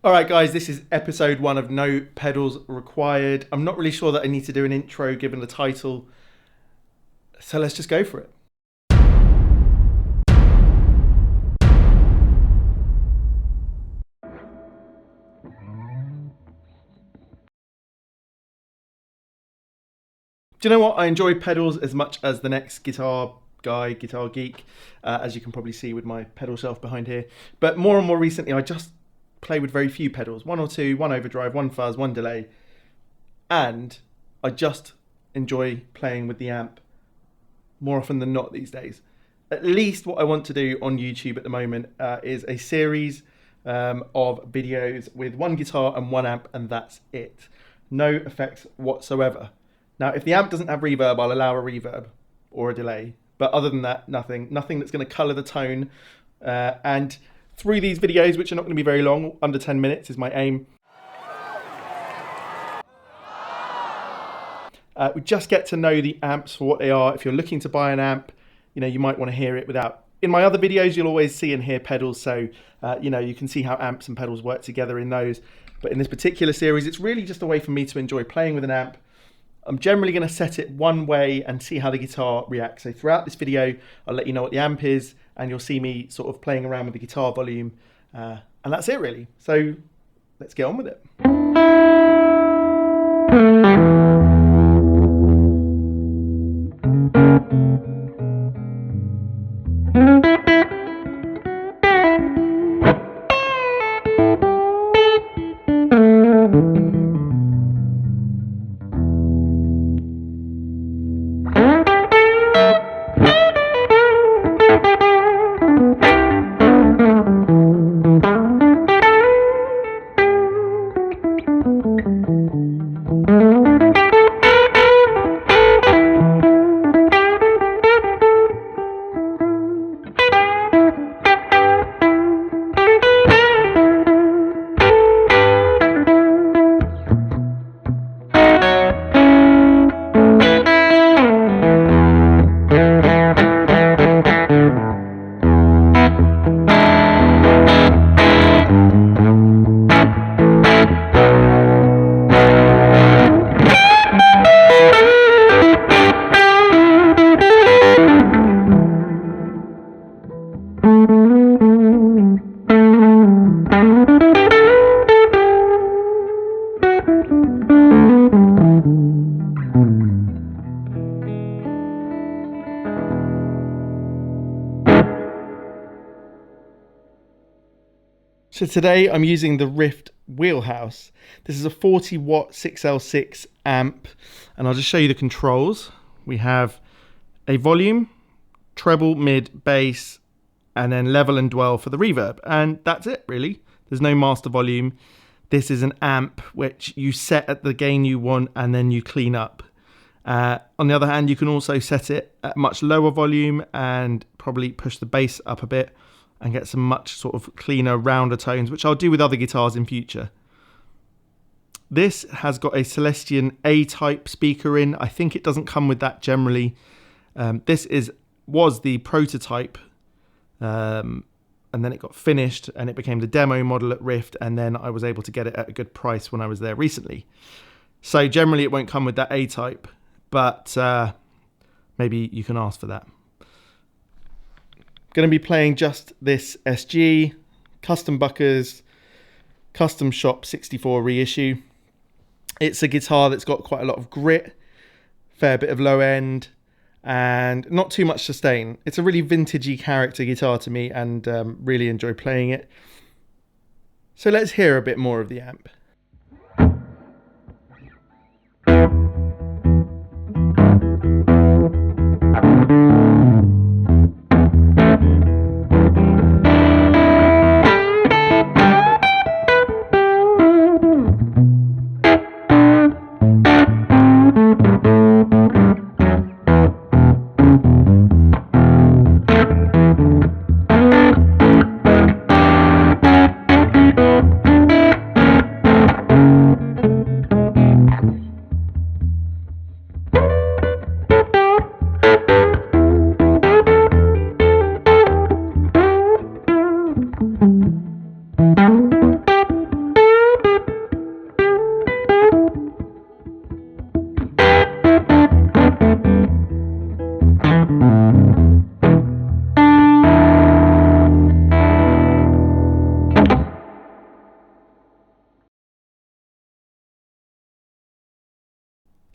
Alright guys, this is episode 1 of No Pedals Required. I'm not really sure that I need to do an intro given the title, so let's just go for it. Do you know what? I enjoy pedals as much as the next guitar guy, guitar geek, as you can probably see with my pedal shelf behind here. But more and more recently, I just play with very few pedals. 1 or 2, 1 overdrive, 1 fuzz, 1 delay. And I just enjoy playing with the amp more often than not these days. At least what I want to do on YouTube at the moment is a series of videos with 1 guitar and 1 amp, and that's it. No effects whatsoever. Now, if the amp doesn't have reverb, I'll allow a reverb or a delay. But other than that, nothing that's going to colour the tone. And through these videos, which are not going to be very long, under 10 minutes is my aim, we just get to know the amps for what they are. If you're looking to buy an amp, you might want to hear it without. In my other videos, you'll always see and hear pedals, so you can see how amps and pedals work together in those. But in this particular series, it's really just a way for me to enjoy playing with an amp. I'm generally going to set it one way and see how the guitar reacts. So throughout this video, I'll let you know what the amp is, and you'll see me sort of playing around with the guitar volume. And that's it really. So let's get on with it. So today I'm using the Rift Wheelhouse. This is a 40 watt 6L6 amp, and I'll just show you the controls. We have a volume, treble, mid, bass, and then level and dwell for the reverb. And that's it really. There's no master volume. This is an amp which you set at the gain you want and then you clean up. On the other hand, you can also set it at much lower volume and probably push the bass up a bit and get some much sort of cleaner, rounder tones, which I'll do with other guitars in future. This has got a Celestion A-type speaker in. I think it doesn't come with that generally. This was the prototype, and then it got finished and it became the demo model at Rift, and then I was able to get it at a good price when I was there recently. So generally it won't come with that A-type, but maybe you can ask for that. Going to be playing just this SG, custom buckers, custom shop 64 reissue. It's a guitar that's got quite a lot of grit, fair bit of low end, and not too much sustain. It's a really vintagey character guitar to me, and really enjoy playing it. So let's hear a bit more of the amp.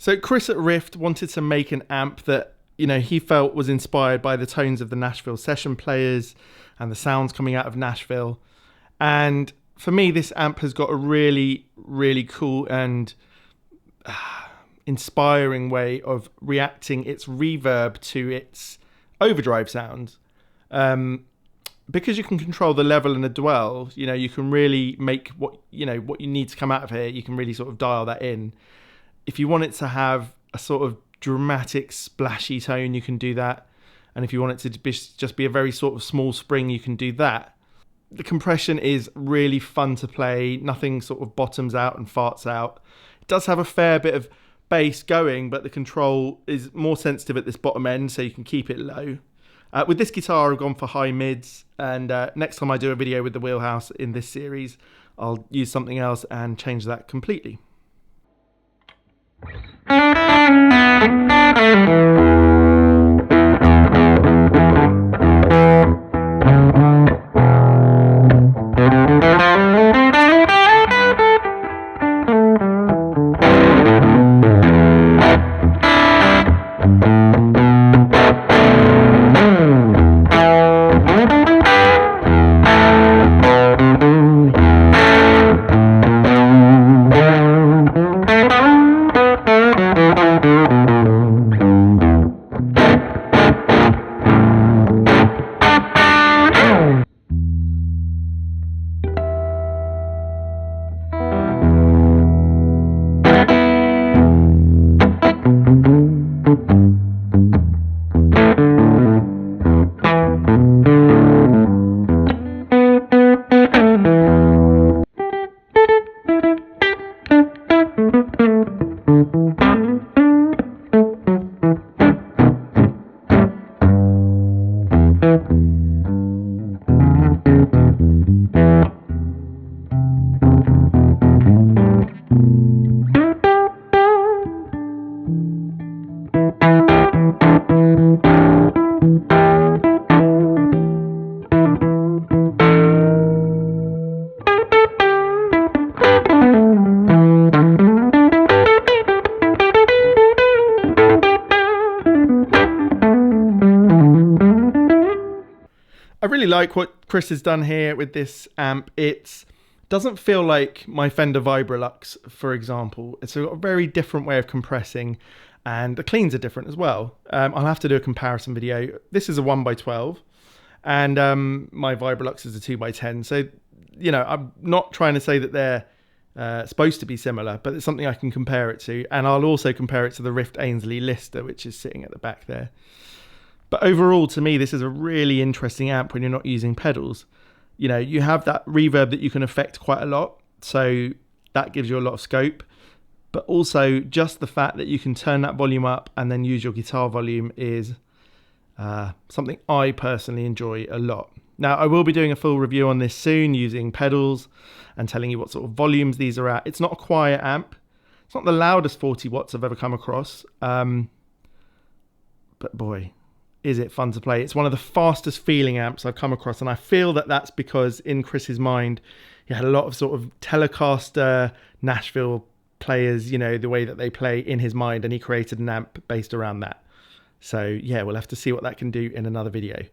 So Chris at Rift wanted to make an amp that, he felt was inspired by the tones of the Nashville session players and the sounds coming out of Nashville. And for me, this amp has got a really, really cool and inspiring way of reacting its reverb to its overdrive sound. Because you can control the level and the dwell, you can really make what you need to come out of here. You can really sort of dial that in. If you want it to have a sort of dramatic, splashy tone, you can do that. And if you want it to just be a very sort of small spring, you can do that. The compression is really fun to play. Nothing sort of bottoms out and farts out. It does have a fair bit of bass going, but the control is more sensitive at this bottom end, so you can keep it low. With this guitar, I've gone for high mids, and next time I do a video with the Wheelhouse in this series, I'll use something else and change that completely. I really like what Chris has done here with this amp. It doesn't feel like my Fender Vibrolux, for example. It's a very different way of compressing, and the cleans are different as well. I'll have to do a comparison video. This is a 1x12, and my Vibrolux is a 2x10. So, I'm not trying to say that they're supposed to be similar, but it's something I can compare it to. And I'll also compare it to the Rift Ainsley Lister, which is sitting at the back there. But overall, to me, this is a really interesting amp when you're not using pedals. You have that reverb that you can affect quite a lot, so that gives you a lot of scope. But also, just the fact that you can turn that volume up and then use your guitar volume is something I personally enjoy a lot. Now, I will be doing a full review on this soon using pedals and telling you what sort of volumes these are at. It's not a quiet amp. It's not the loudest 40 watts I've ever come across. But boy, is it fun to play. It's one of the fastest feeling amps I've come across, and I feel that that's because in Chris's mind, he had a lot of sort of Telecaster, Nashville players, the way that they play in his mind, and he created an amp based around that. So yeah, we'll have to see what that can do in another video.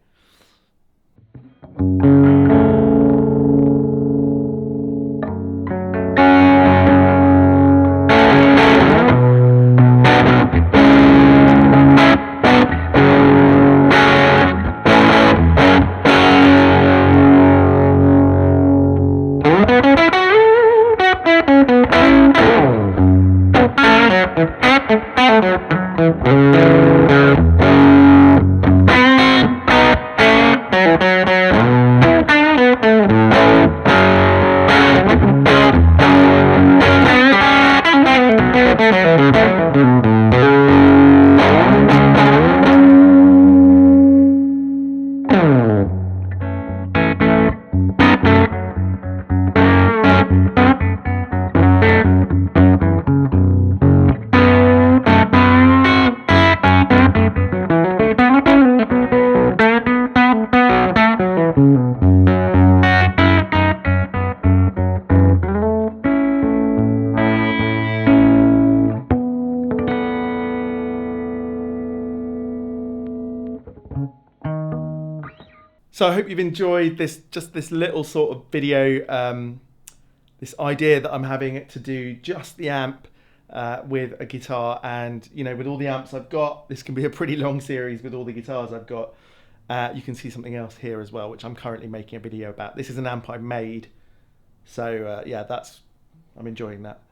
So I hope you've enjoyed this little sort of video, this idea that I'm having to do just the amp with a guitar, and with all the amps I've got, this can be a pretty long series with all the guitars I've got. You can see something else here as well, which I'm currently making a video about. This is an amp I made, so yeah, I'm enjoying that.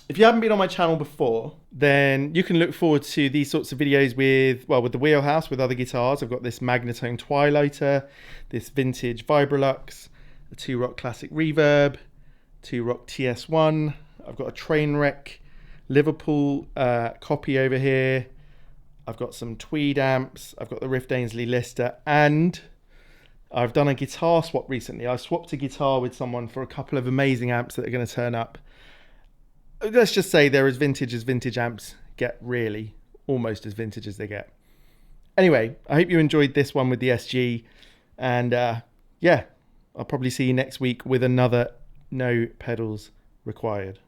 If you haven't been on my channel before, then you can look forward to these sorts of videos with the Wheelhouse, with other guitars. I've got this Magnatone Twilighter, this vintage Vibrolux, a 2-Rock Classic Reverb, 2-Rock TS1. I've got a Trainwreck Liverpool copy over here. I've got some Tweed amps. I've got the Rift Ainsley Lister, and I've done a guitar swap recently. I swapped a guitar with someone for a couple of amazing amps that are going to turn up. Let's just say they're as vintage amps get, really. Almost as vintage as they get. Anyway, I hope you enjoyed this one with the SG. And yeah, I'll probably see you next week with another No Pedals Required.